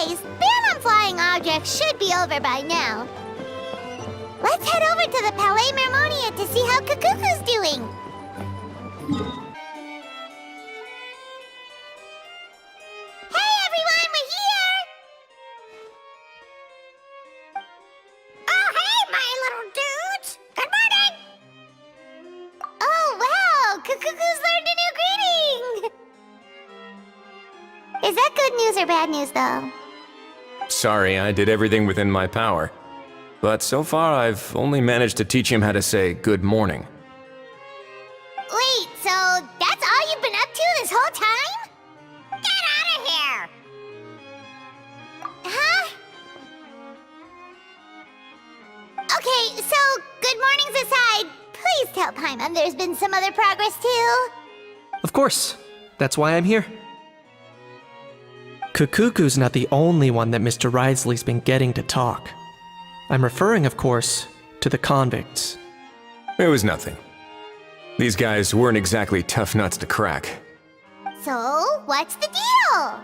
Guys, ban on flying objects should be over by now. Let's head over to the Palais Mermonia to see how Kukuku's doing. Hey everyone, we're here! Oh, hey, my little dudes! Good morning! Oh, wow! Kukuku's learned a new greeting! Is that good news or bad news, though? Sorry, I did everything within my power. But so far, I've only managed to teach him how to say good morning. Wait, so that's all you've been up to this whole time? Get out of here! Huh? Okay, so good mornings aside, please tell Paimon there's been some other progress too. Of course. That's why I'm here. Kukuku's not the only one that Mr. Risley's been getting to talk. I'm referring, of course, to the convicts. It was nothing. These guys weren't exactly tough nuts to crack. So, what's the deal?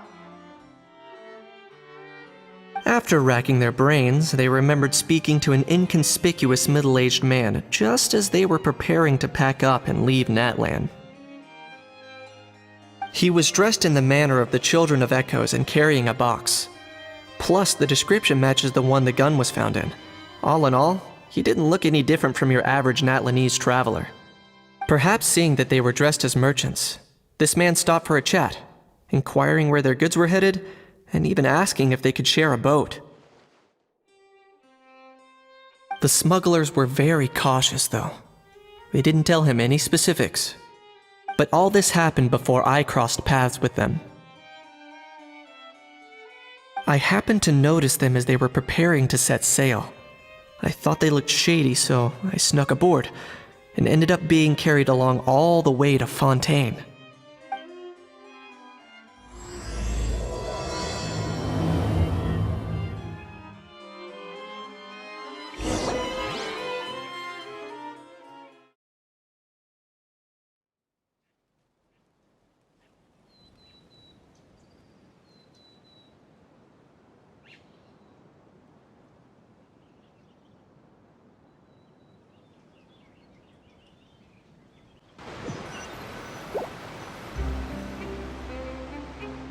After racking their brains, they remembered speaking to an inconspicuous middle-aged man just as they were preparing to pack up and leave Natlan. He was dressed in the manner of the Children of Echoes and carrying a box. Plus, the description matches the one the gun was found in. All in all, he didn't look any different from your average Natlanese traveler. Perhaps seeing that they were dressed as merchants, this man stopped for a chat, inquiring where their goods were headed, and even asking if they could share a boat. The smugglers were very cautious, though. They didn't tell him any specifics. But all this happened before I crossed paths with them. I happened to notice them as they were preparing to set sail. I thought they looked shady, so I snuck aboard, and ended up being carried along all the way to Fontaine.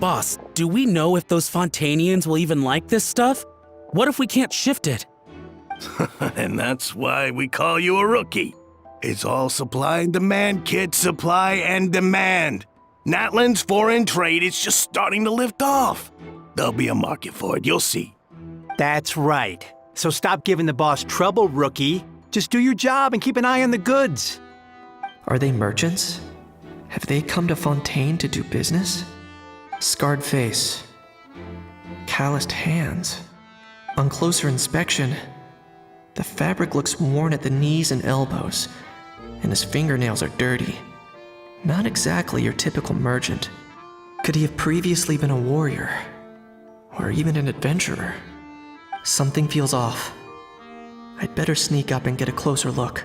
Boss, do we know if those Fontanians will even like this stuff? What if we can't shift it? And that's why we call you a rookie. It's all supply and demand, kid. Supply and demand. Natlan's foreign trade is just starting to lift off. There'll be a market for it, you'll see. That's right. So stop giving the boss trouble, rookie. Just do your job and keep an eye on the goods. Are they merchants? Have they come to Fontaine to do business? Scarred face, calloused hands. On closer inspection, the fabric looks worn at the knees and elbows, and his fingernails are dirty. Not exactly your typical merchant. Could he have previously been a warrior? Or even an adventurer? Something feels off. I'd better sneak up and get a closer look.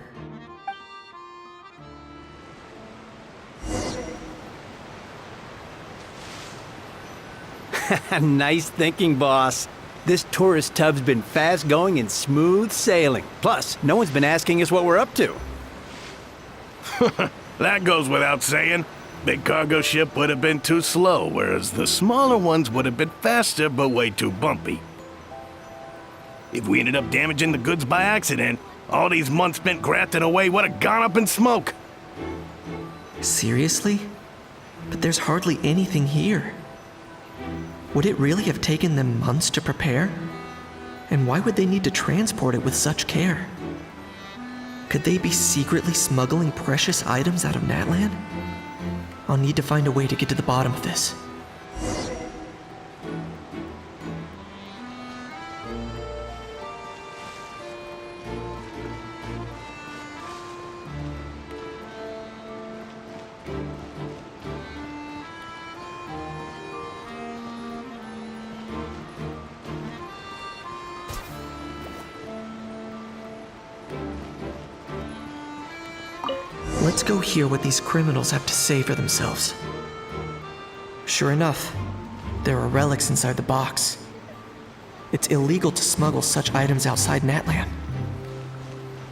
Nice thinking, boss. This tourist tub's been fast-going and smooth sailing. Plus, no one's been asking us what we're up to. That goes without saying. Big cargo ship would have been too slow, whereas the smaller ones would have been faster but way too bumpy. If we ended up damaging the goods by accident, all these months spent grafting away would have gone up in smoke. Seriously? But there's hardly anything here. Would it really have taken them months to prepare? And why would they need to transport it with such care? Could they be secretly smuggling precious items out of Natlan? I'll need to find a way to get to the bottom of this. Let's go hear what these criminals have to say for themselves. Sure enough, there are relics inside the box. It's illegal to smuggle such items outside Natlan.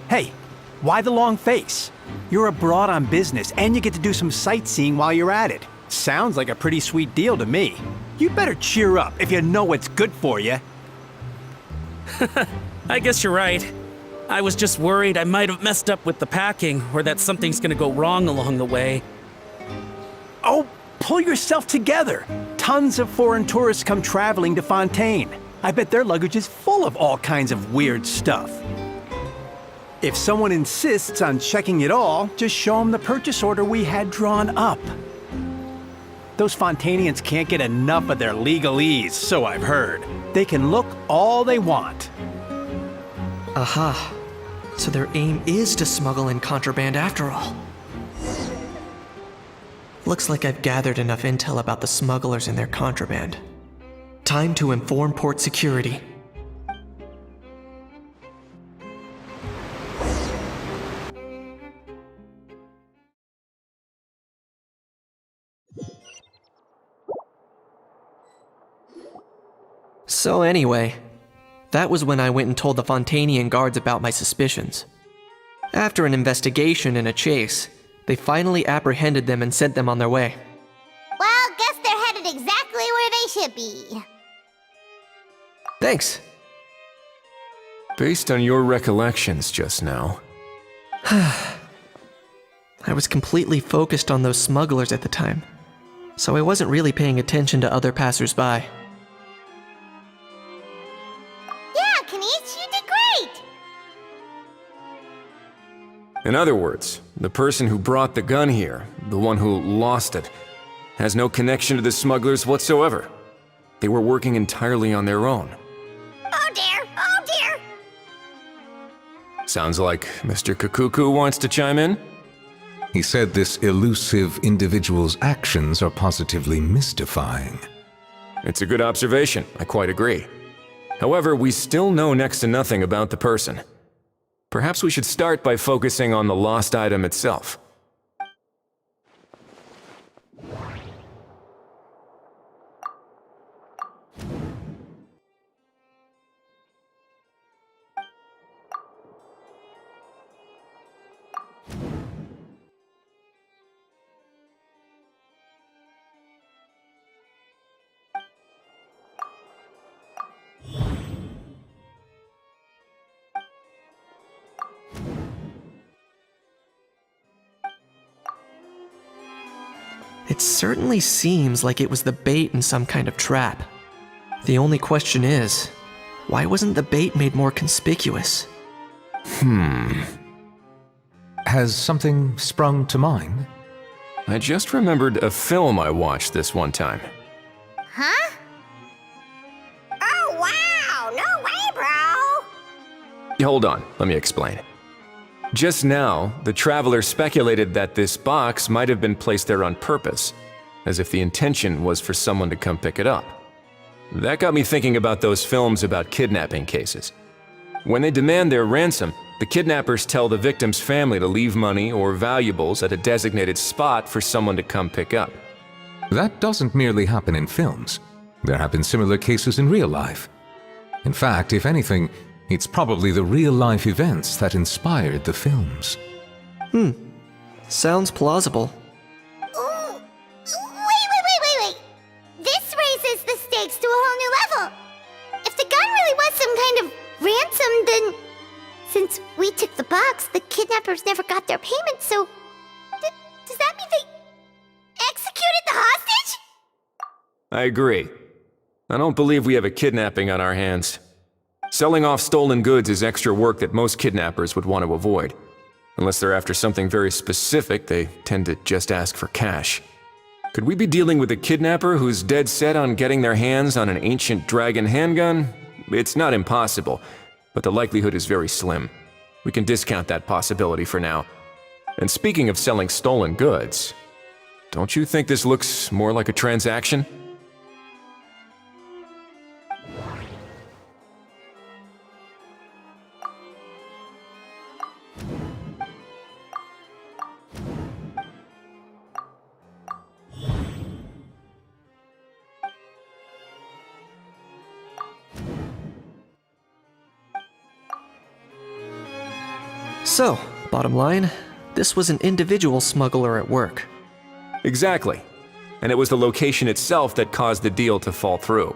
Hey, why the long face? You're abroad on business, and you get to do some sightseeing while you're at it. Sounds like a pretty sweet deal to me. You'd better cheer up if you know what's good for you. I guess you're right. I was just worried I might have messed up with the packing, or that something's gonna go wrong along the way. Oh, pull yourself together. Tons of foreign tourists come traveling to Fontaine. I bet their luggage is full of all kinds of weird stuff. If someone insists on checking it all, just show them the purchase order we had drawn up. Those Fontainians can't get enough of their legalese, so I've heard. They can look all they want. Aha. So their aim is to smuggle in contraband after all. Looks like I've gathered enough intel about the smugglers and their contraband. Time to inform port security. So anyway, that was when I went and told the Fontainian guards about my suspicions. After an investigation and a chase, they finally apprehended them and sent them on their way. Well, guess they're headed exactly where they should be. Thanks. Based on your recollections just now, I was completely focused on those smugglers at the time, so I wasn't really paying attention to other passersby. Yeah, Kanish, you did great! in other words, the person who brought the gun here, the one who lost it, has no connection to the smugglers whatsoever. They were working entirely on their own. Oh dear, oh dear! Sounds like Mr. Kakuku wants to chime in? He said this elusive individual's actions are positively mystifying. It's a good observation, I quite agree. However, we still know next to nothing about the person. Perhaps we should start by focusing on the lost item itself. It certainly seems like it was the bait in some kind of trap. The only question is, why wasn't the bait made more conspicuous? Has something sprung to mind? I just remembered a film I watched this one time. Huh? Oh wow, no way, bro! Hold on, let me explain. Just now, the traveler speculated that this box might have been placed there on purpose, as if the intention was for someone to come pick it up. That got me thinking about those films about kidnapping cases. When they demand their ransom, the kidnappers tell the victim's family to leave money or valuables at a designated spot for someone to come pick up. That doesn't merely happen in films. There have been similar cases in real life. In fact, if anything, it's probably the real-life events that inspired the films. Sounds plausible. Ooh. Wait. This raises the stakes to a whole new level. If the gun really was some kind of ransom, then since we took the box, the kidnappers never got their payment, so does that mean they executed the hostage? I agree. I don't believe we have a kidnapping on our hands. Selling off stolen goods is extra work that most kidnappers would want to avoid. Unless they're after something very specific, they tend to just ask for cash. Could we be dealing with a kidnapper who's dead set on getting their hands on an ancient dragon handgun? It's not impossible, but the likelihood is very slim. We can discount that possibility for now. And speaking of selling stolen goods, don't you think this looks more like a transaction? So, bottom line, this was an individual smuggler at work. Exactly. And it was the location itself that caused the deal to fall through.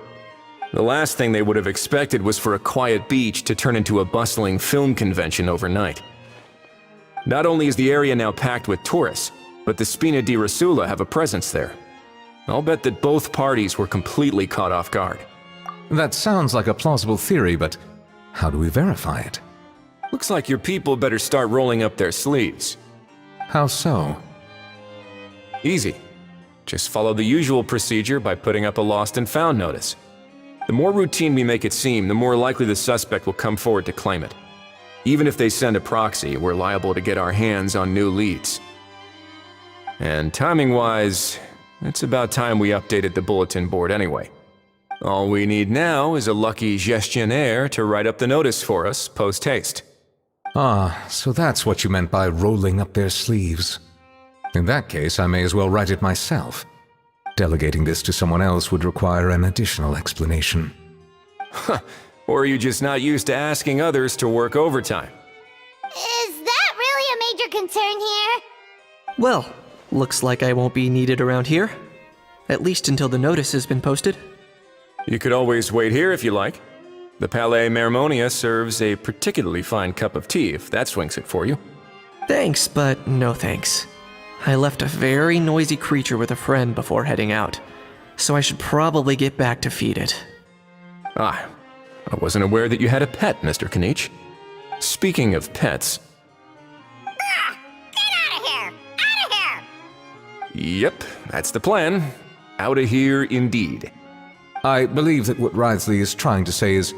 The last thing they would have expected was for a quiet beach to turn into a bustling film convention overnight. Not only is the area now packed with tourists, but the Spina di Rosula have a presence there. I'll bet that both parties were completely caught off guard. That sounds like a plausible theory, but how do we verify it? Looks like your people better start rolling up their sleeves. How so? Easy. Just follow the usual procedure by putting up a lost and found notice. The more routine we make it seem, the more likely the suspect will come forward to claim it. Even if they send a proxy, we're liable to get our hands on new leads. And timing-wise, it's about time we updated the bulletin board anyway. All we need now is a lucky gestionnaire to write up the notice for us post-haste. Ah, so that's what you meant by rolling up their sleeves. In that case, I may as well write it myself. Delegating this to someone else would require an additional explanation. Or are you just not used to asking others to work overtime? Is that really a major concern here? Well, looks like I won't be needed around here. At least until the notice has been posted. You could always wait here if you like. The Palais Mermonia serves a particularly fine cup of tea if that swings it for you. Thanks, but no thanks. I left a very noisy creature with a friend before heading out, so I should probably get back to feed it. Ah, I wasn't aware that you had a pet, Mr. Kanich. Speaking of pets... Get out of here! Out of here! Yep, that's the plan. Out of here indeed. I believe that what Wriothesley is trying to say is,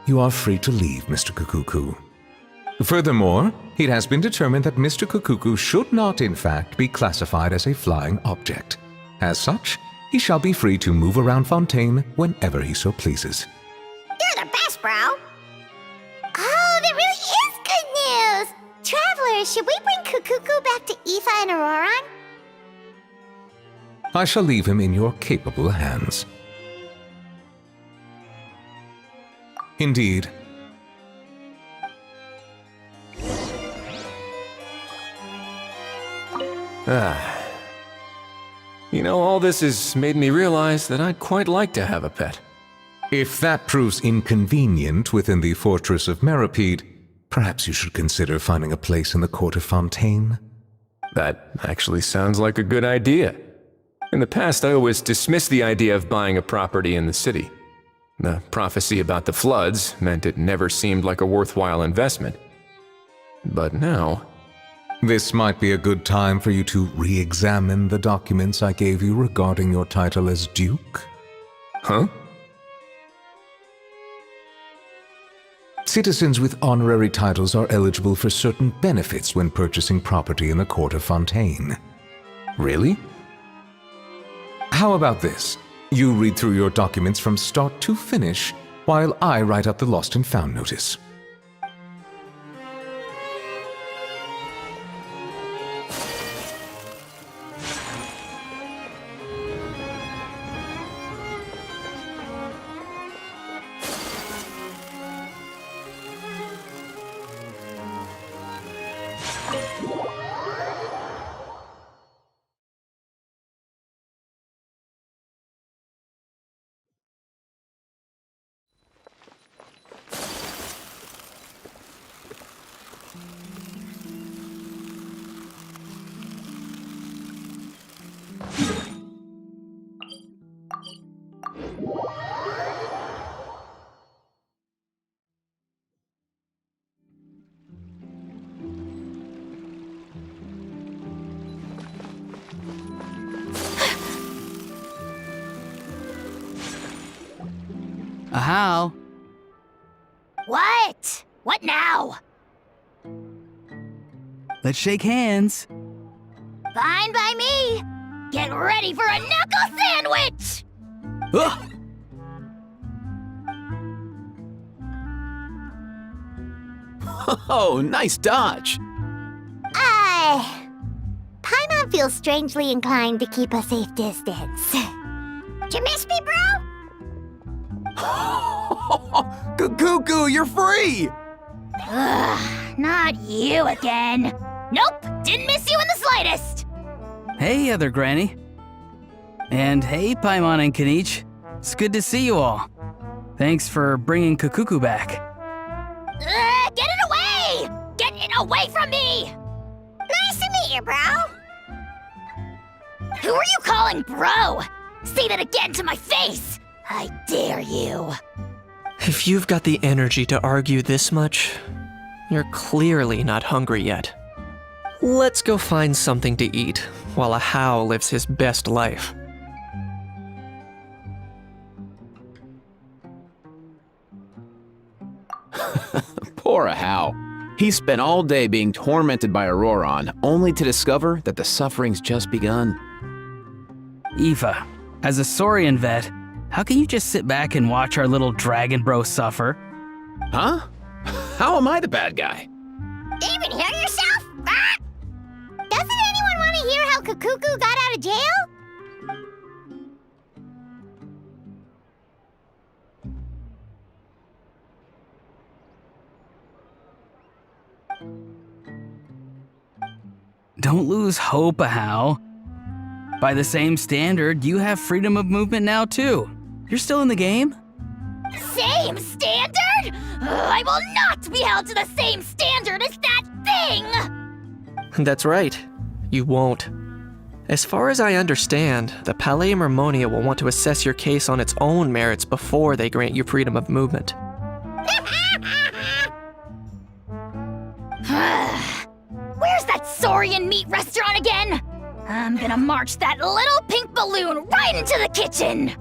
you are free to leave, Mr. Kukuku. Furthermore, it has been determined that Mr. Kukuku should not, in fact, be classified as a flying object. As such, he shall be free to move around Fontaine whenever he so pleases. You're the best, bro! Oh, that really is good news! Travelers, should we bring Kukuku back to Aoife and Auroran? I shall leave him in your capable hands. Indeed. You know, all this has made me realize that I'd quite like to have a pet. If that proves inconvenient within the fortress of Meripede, perhaps you should consider finding a place in the court of Fontaine. That actually sounds like a good idea. In the past, I always dismissed the idea of buying a property in the city. The prophecy about the floods meant it never seemed like a worthwhile investment. But now... This might be a good time for you to re-examine the documents I gave you regarding your title as Duke. Huh? Citizens with honorary titles are eligible for certain benefits when purchasing property in the court of Fontaine. Really? How about this? You read through your documents from start to finish, while I write up the lost and found notice. How? What? What now? Let's shake hands. Fine by me! Get ready for a knuckle sandwich! Ugh. Oh, nice dodge. Paimon feels strangely inclined to keep a safe distance. Did you miss me, bro? Cuckoo, you're free! Ugh, not you again. Nope, didn't miss you in the slightest. Hey, other granny. And hey, Paimon and Kanich. It's good to see you all. Thanks for bringing Kukuku back. Get it away! Get it away from me! Nice to meet you, bro. Who are you calling bro? Say that again to my face! I dare you. If you've got the energy to argue this much, you're clearly not hungry yet. Let's go find something to eat while a How lives his best life. Poor Hao. He spent all day being tormented by Auroron, only to discover that the suffering's just begun. Eva, as a Saurian vet, how can you just sit back and watch our little dragon bro suffer? Huh? How am I the bad guy? Even hear yourself? Ah! Doesn't anyone want to hear how Kukuku got out of jail? Don't lose hope, Hao. By the same standard, you have freedom of movement now too. You're still in the game? Same standard? I will not be held to the same standard as that thing! That's right. You won't. As far as I understand, the Palais Mermonia will want to assess your case on its own merits before they grant you freedom of movement. Where's that Saurian meat restaurant again? I'm gonna march that little pink balloon right into the kitchen!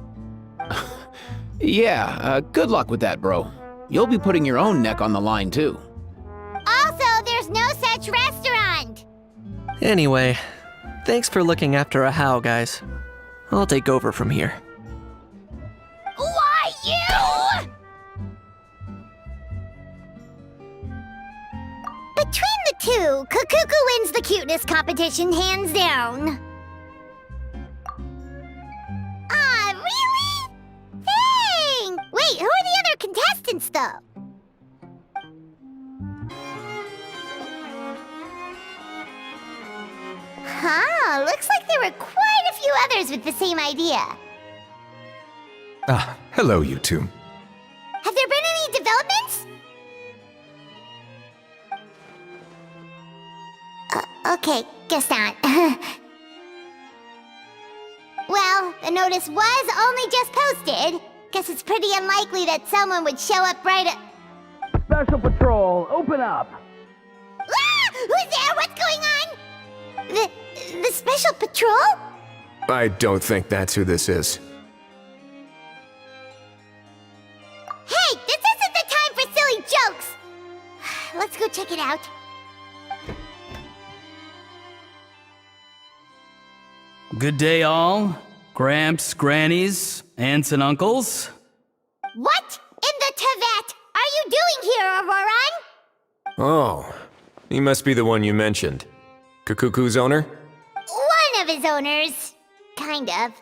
Yeah, good luck with that, bro. You'll be putting your own neck on the line, too. Also, there's no such restaurant! Anyway, thanks for looking after a How, guys. I'll take over from here. Why you? Between the two, Kukuku wins the cuteness competition hands down. Ah, really? Dang! Wait, who are the other contestants, though? Huh, looks like there were quite a few others with the same idea. Ah, hello, you two. Have there been any developments? Okay, guess not. Well, the notice was only just posted. Guess it's pretty unlikely that someone would show up right at... Special Patrol, open up! Ah! Who's there? What's going on? The Special Patrol? I don't think that's who this is. Hey, this isn't the time for silly jokes! Let's go check it out. Good day, all. Gramps, grannies, aunts, and uncles. What in the Tevat are you doing here, Auroron? Oh, he must be the one you mentioned. Kukuku's owner? One of his owners. Kind of.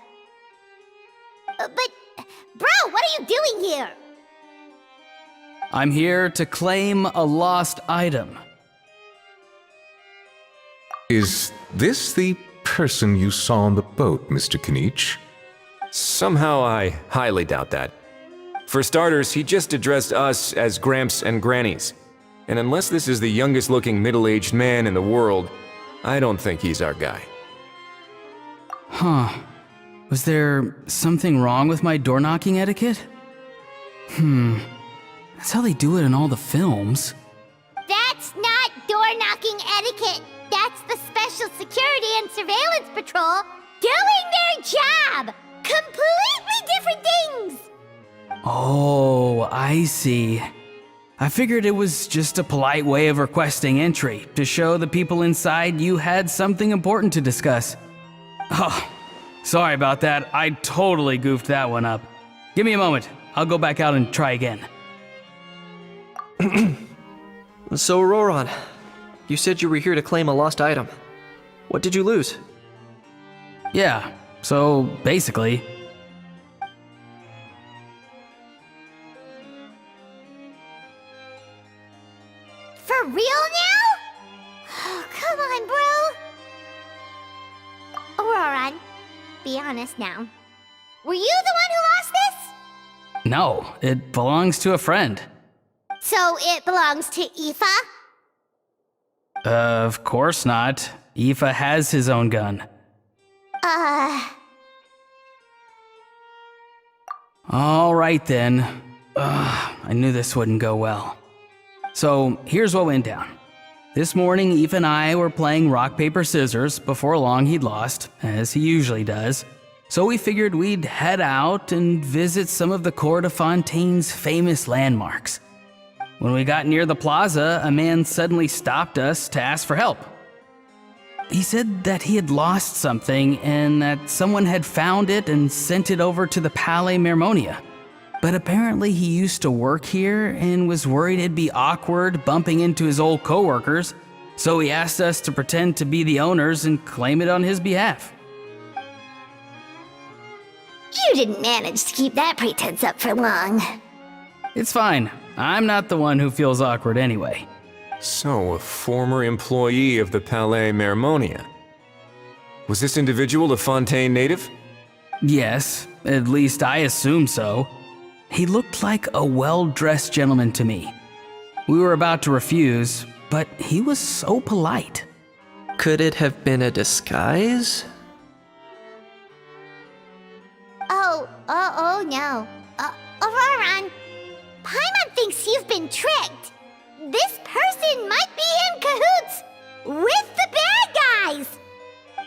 But, bro, what are you doing here? I'm here to claim a lost item. Is this the person you saw on the boat, Mr. Kanich? Somehow I highly doubt that. For starters, he just addressed us as Gramps and Grannies. And unless this is the youngest looking middle-aged man in the world, I don't think he's our guy. Huh. Was there something wrong with my door-knocking etiquette? That's how they do it in all the films. That's not door-knocking etiquette. That's the Special Security and Surveillance Patrol doing their job! Completely different things! Oh, I see. I figured it was just a polite way of requesting entry to show the people inside you had something important to discuss. Oh, sorry about that. I totally goofed that one up. Give me a moment. I'll go back out and try again. So, Auroron, you said you were here to claim a lost item. What did you lose? Yeah, so basically, For for real now? Oh, come on, bro. Auroron, be honest now. Were you the one who lost this? No, it belongs to a friend. So it belongs to Aoife? Of course not. Aoife has his own gun. All right then. I knew this wouldn't go well. So here's what went down. This morning, Aoife and I were playing rock, paper, scissors. Before long, he'd lost, as he usually does. So we figured we'd head out and visit some of the Court of Fontaine's famous landmarks. When we got near the plaza, a man suddenly stopped us to ask for help. He said that he had lost something and that someone had found it and sent it over to the Palais Mermonia. But apparently he used to work here and was worried it'd be awkward bumping into his old coworkers, so he asked us to pretend to be the owners and claim it on his behalf. You didn't manage to keep that pretense up for long. It's fine. I'm not the one who feels awkward anyway. So, a former employee of the Palais Mermonia. Was this individual a Fontaine native? Yes, at least I assume so. He looked like a well-dressed gentleman to me. We were about to refuse, but he was so polite. Could it have been a disguise? Oh no. Auroron, Paimon thinks you've been tricked. This person might be in cahoots with the bad guys.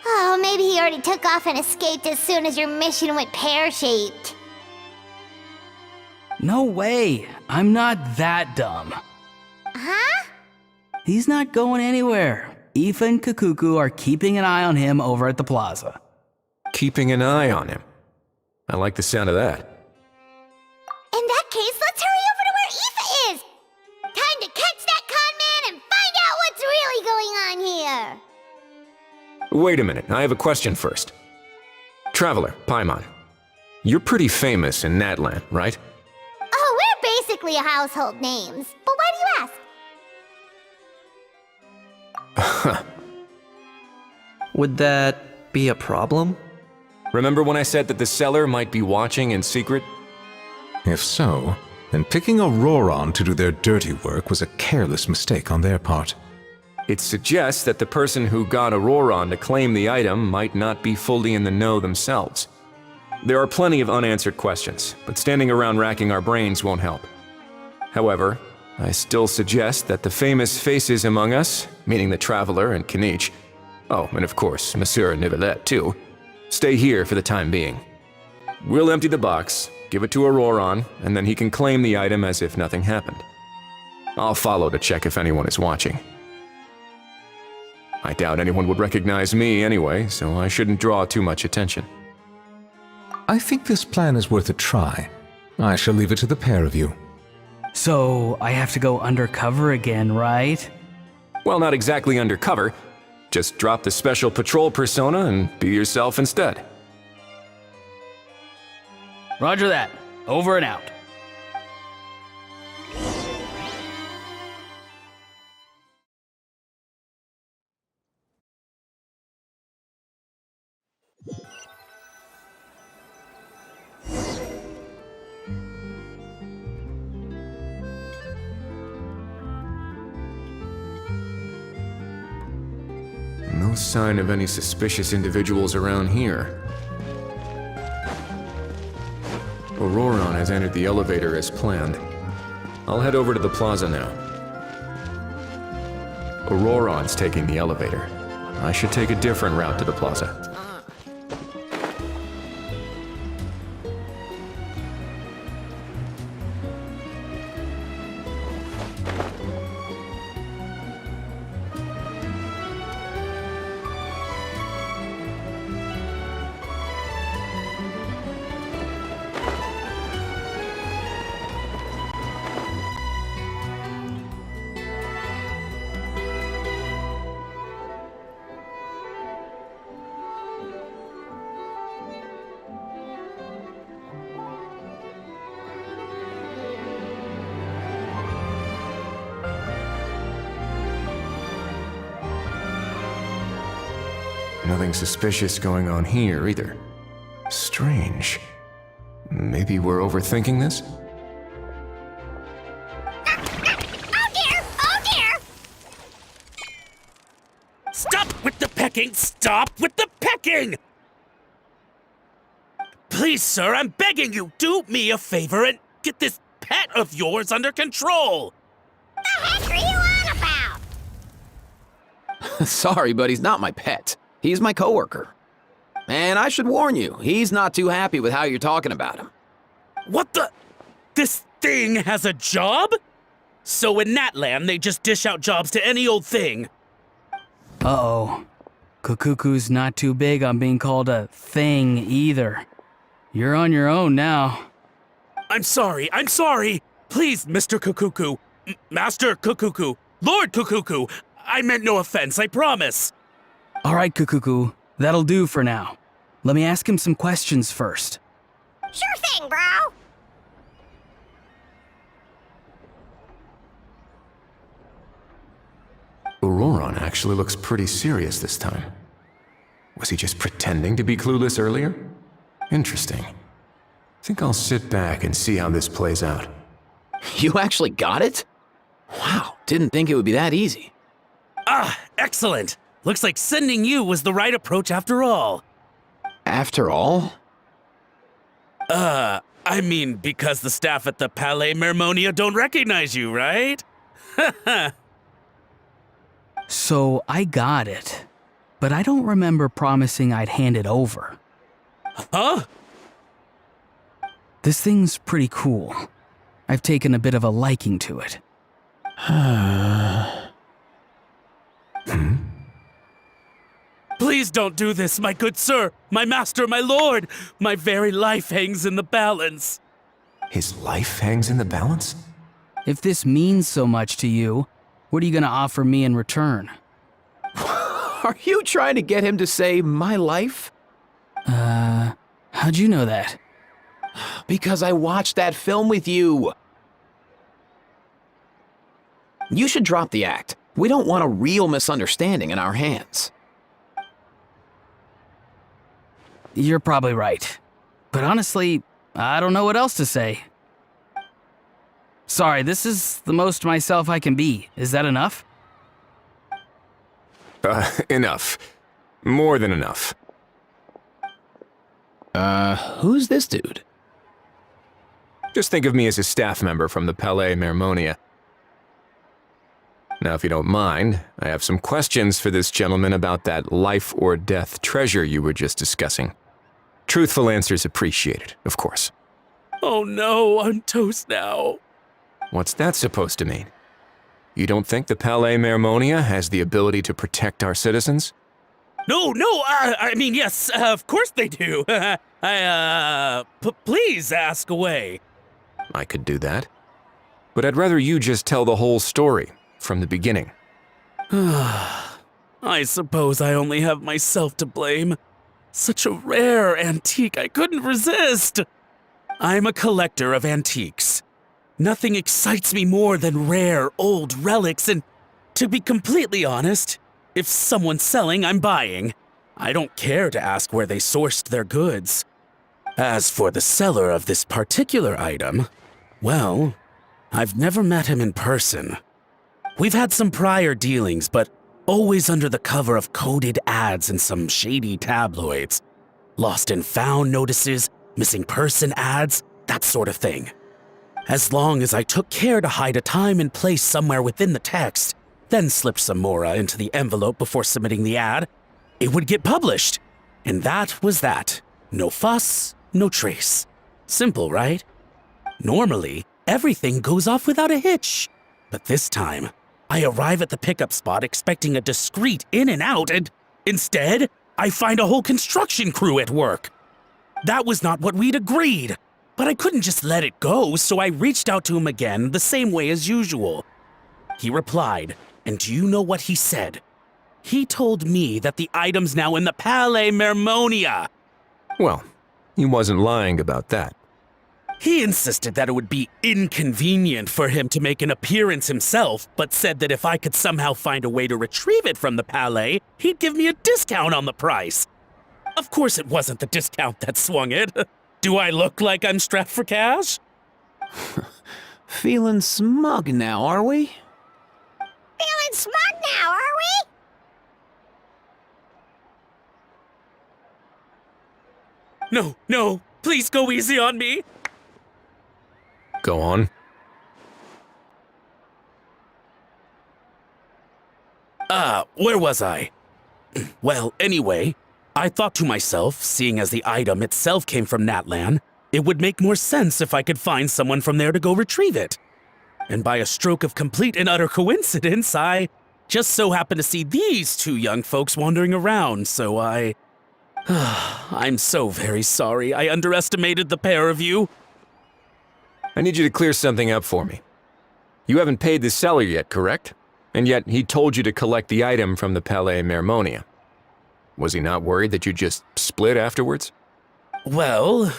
Oh, maybe he already took off and escaped as soon as your mission went pear-shaped. No way. I'm not that dumb. Huh? He's not going anywhere. Aoife and Kakuku are keeping an eye on him over at the plaza. Keeping an eye on him. I like the sound of that. In that case, let's hurry over to where Aoife is. Time to catch that con man and find out what's really going on here. Wait a minute, I have a question first. Traveler, Paimon, you're pretty famous in Natlan, right? Oh, we're basically household names. But why do you ask? Would that be a problem? Remember when I said that the seller might be watching in secret? If so, then picking Auroron to do their dirty work was a careless mistake on their part. It suggests that the person who got Auroron to claim the item might not be fully in the know themselves. There are plenty of unanswered questions, but standing around racking our brains won't help. However, I still suggest that the famous faces among us, meaning the Traveler and Kinich, oh, and of course, Monsieur Nivelet too, stay here for the time being. We'll empty the box, give it to Auroron, and then he can claim the item as if nothing happened. I'll follow to check if anyone is watching. I doubt anyone would recognize me anyway, so I shouldn't draw too much attention. I think this plan is worth a try. I shall leave it to the pair of you. So I have to go undercover again, right? Well, not exactly undercover. Just drop the special patrol persona and be yourself instead. Roger that. Over and out. No sign of any suspicious individuals around here. Auroron has entered the elevator as planned. I'll head over to the plaza now. Auroron's taking the elevator. I should take a different route to the plaza. Nothing suspicious going on here either. Strange. Maybe we're overthinking this? Oh dear! Oh dear! Stop with the pecking! Stop with the pecking! Please, sir, I'm begging you, do me a favor and get this pet of yours under control! The heck are you on about? Sorry, but he's not my pet. He's my coworker. And I should warn you, he's not too happy with how you're talking about him. What the? This thing has a job? So in Natland, they just dish out jobs to any old thing. Uh-oh. Kukuku's not too big on being called a thing either. You're on your own now. I'm sorry. Please, Mr. Kukuku. Master Kukuku. Lord Kukuku. I meant no offense, I promise. All right, Kukuku. That'll do for now. Let me ask him some questions first. Sure thing, bro. Auroron actually looks pretty serious this time. Was he just pretending to be clueless earlier? Interesting. Think I'll sit back and see how this plays out. You actually got it? Wow, didn't think it would be that easy. Ah, excellent. Looks like sending you was the right approach after all. After all? I mean, because the staff at the Palais Mermonia don't recognize you, right? So I got it, but I don't remember promising I'd hand it over. Huh? This thing's pretty cool. I've taken a bit of a liking to it. Please don't do this, my good sir, my master, my lord. My very life hangs in the balance. His life hangs in the balance? If this means so much to you, what are you gonna offer me in return? Are you trying to get him to say my life? How'd you know that? Because I watched that film with you. You should drop the act. We don't want a real misunderstanding in our hands. You're probably right. But honestly, I don't know what else to say. Sorry, this is the most myself I can be. Is that enough? Enough. More than enough. Who's this dude? Just think of me as a staff member from the Palais Mermonia. Now, if you don't mind, I have some questions for this gentleman about that life or death treasure you were just discussing. Truthful answers appreciated, of course. Oh no, I'm toast now. What's that supposed to mean? You don't think the Palais Mermonia has the ability to protect our citizens? No, I mean, yes, of course they do. Please ask away. I could do that. But I'd rather you just tell the whole story, from the beginning. I suppose I only have myself to blame. Such a rare antique, I couldn't resist. I'm a collector of antiques. Nothing excites me more than rare, old relics, and to be completely honest, if someone's selling, I'm buying. I don't care to ask where they sourced their goods. As for the seller of this particular item, well, I've never met him in person. We've had some prior dealings, but always under the cover of coded ads in some shady tabloids. Lost and found notices, missing person ads, that sort of thing. As long as I took care to hide a time and place somewhere within the text, then slipped some mora into the envelope before submitting the ad, it would get published. And that was that. No fuss, no trace. Simple, right? Normally, everything goes off without a hitch. But this time, I arrive at the pickup spot expecting a discreet in and out, and instead, I find a whole construction crew at work. That was not what we'd agreed. But I couldn't just let it go, so I reached out to him again the same way as usual. He replied, and do you know what he said? He told me that the item's now in the Palais Mermonia. Well, he wasn't lying about that. He insisted that it would be inconvenient for him to make an appearance himself, but said that if I could somehow find a way to retrieve it from the Palais, he'd give me a discount on the price. Of course it wasn't the discount that swung it. Do I look like I'm strapped for cash? Feeling smug now, are we? Feeling smug now, are we? No, please go easy on me. Go on. Where was I? Well, anyway, I thought to myself, seeing as the item itself came from Natlan, it would make more sense if I could find someone from there to go retrieve it. And by a stroke of complete and utter coincidence, I just so happened to see these two young folks wandering around, so I'm so very sorry I underestimated the pair of you. I need you to clear something up for me. You haven't paid the seller yet, correct? And yet he told you to collect the item from the Palais Mermonia. Was he not worried that you just split afterwards? Well,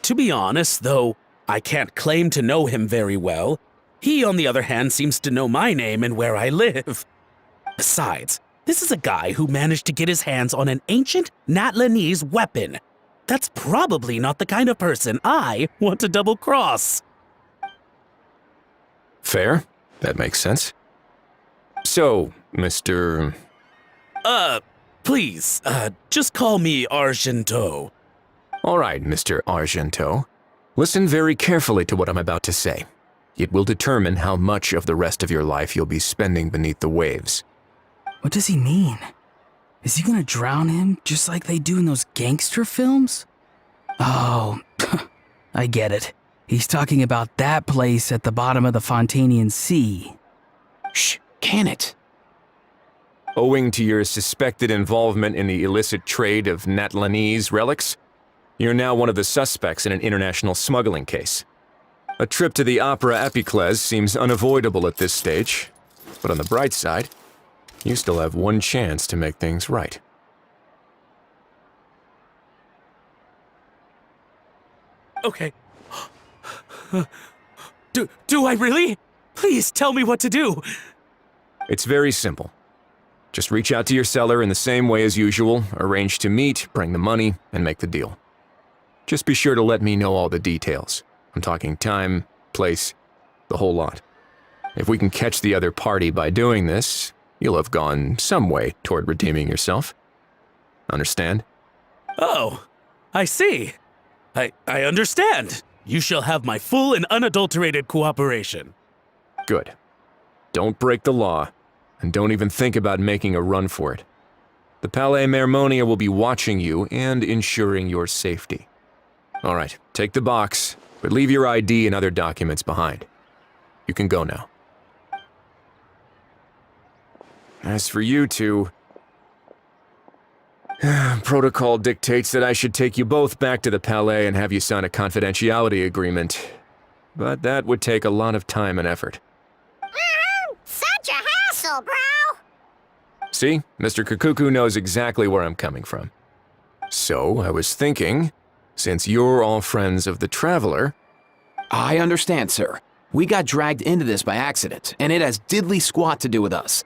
to be honest, though I can't claim to know him very well, he, on the other hand, seems to know my name and where I live. Besides, this is a guy who managed to get his hands on an ancient Natlanese weapon. That's probably not the kind of person I want to double-cross. Fair. That makes sense. So, Mr. Please, just call me Argento. All right, Mr. Argento. Listen very carefully to what I'm about to say. It will determine how much of the rest of your life you'll be spending beneath the waves. What does he mean? Is he gonna drown him just like they do in those gangster films? Oh, I get it. He's talking about that place at the bottom of the Fontanian Sea. Shh, can it? Owing to your suspected involvement in the illicit trade of Natlanese relics, you're now one of the suspects in an international smuggling case. A trip to the Opera Epiclese seems unavoidable at this stage, but on the bright side, you still have one chance to make things right. Okay. Do I really? Please tell me what to do. It's very simple. Just reach out to your seller in the same way as usual, arrange to meet, bring the money, and make the deal. Just be sure to let me know all the details. I'm talking time, place, the whole lot. If we can catch the other party by doing this, you'll have gone some way toward redeeming yourself. Understand? Oh, I see. I understand. You shall have my full and unadulterated cooperation. Good. Don't break the law, and don't even think about making a run for it. The Palais Mermonia will be watching you and ensuring your safety. All right, take the box, but leave your ID and other documents behind. You can go now. As for you two, protocol dictates that I should take you both back to the Palais and have you sign a confidentiality agreement. But that would take a lot of time and effort. Such a hassle, bro! See, Mr. Kukuku knows exactly where I'm coming from. So, I was thinking, since you're all friends of the Traveler... I understand, sir. We got dragged into this by accident, and it has diddly squat to do with us.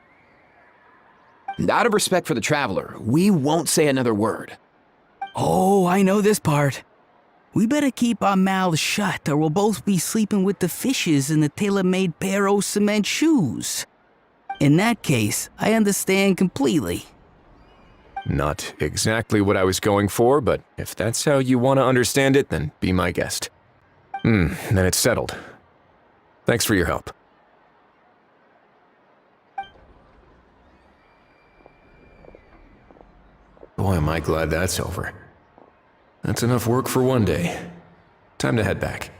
And out of respect for the Traveler, we won't say another word. Oh, I know this part. We better keep our mouths shut or we'll both be sleeping with the fishes in the tailor-made pair of cement shoes. In that case, I understand completely. Not exactly what I was going for, but if that's how you want to understand it, then be my guest. Then it's settled. Thanks for your help. Boy, am I glad that's over. That's enough work for one day. Time to head back.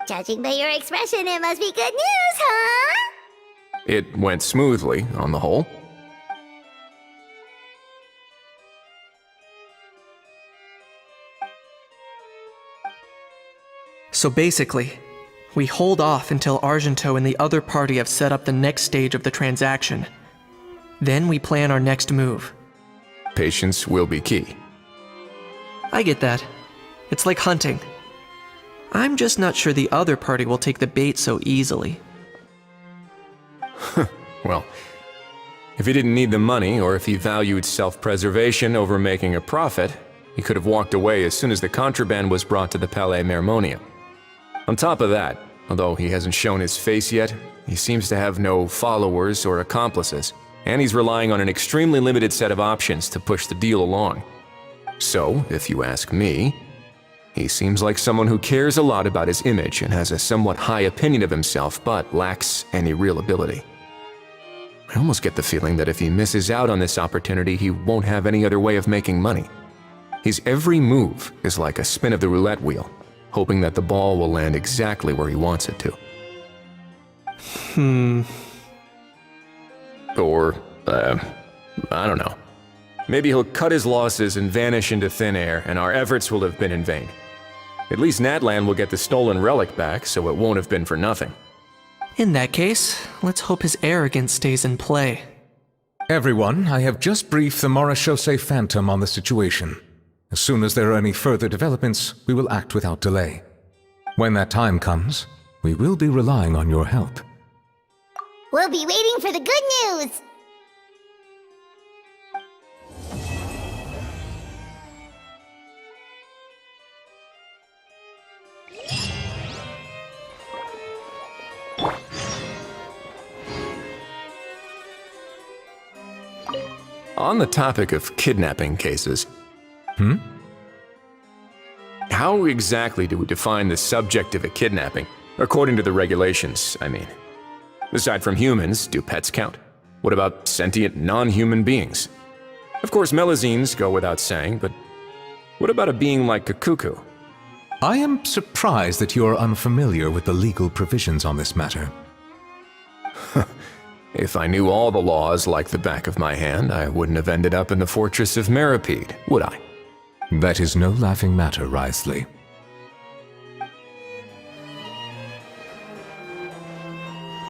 Judging by your expression, it must be good news, huh? It went smoothly, on the whole. So basically, we hold off until Argento and the other party have set up the next stage of the transaction. Then we plan our next move. Patience will be key. I get that. It's like hunting. I'm just not sure the other party will take the bait so easily. Well, if he didn't need the money, or if he valued self-preservation over making a profit, he could have walked away as soon as the contraband was brought to the Palais Mermonium. On top of that, although he hasn't shown his face yet, he seems to have no followers or accomplices, and he's relying on an extremely limited set of options to push the deal along. So, if you ask me, he seems like someone who cares a lot about his image and has a somewhat high opinion of himself, but lacks any real ability. I almost get the feeling that if he misses out on this opportunity, he won't have any other way of making money. His every move is like a spin of the roulette wheel, hoping that the ball will land exactly where he wants it to. Or, I don't know. Maybe he'll cut his losses and vanish into thin air, and our efforts will have been in vain. At least Natlan will get the stolen relic back, so it won't have been for nothing. In that case, let's hope his arrogance stays in play. Everyone, I have just briefed the Marechaussee Phantom on the situation. As soon as there are any further developments, we will act without delay. When that time comes, we will be relying on your help. We'll be waiting for the good news! On the topic of kidnapping cases, how exactly do we define the subject of a kidnapping? According to the regulations, I mean. Aside from humans, do pets count? What about sentient non-human beings? Of course, Melazines go without saying, but what about a being like Kakuku? I am surprised that you are unfamiliar with the legal provisions on this matter. If I knew all the laws like the back of my hand, I wouldn't have ended up in the fortress of Meripede, would I? That is no laughing matter, Wriothesley.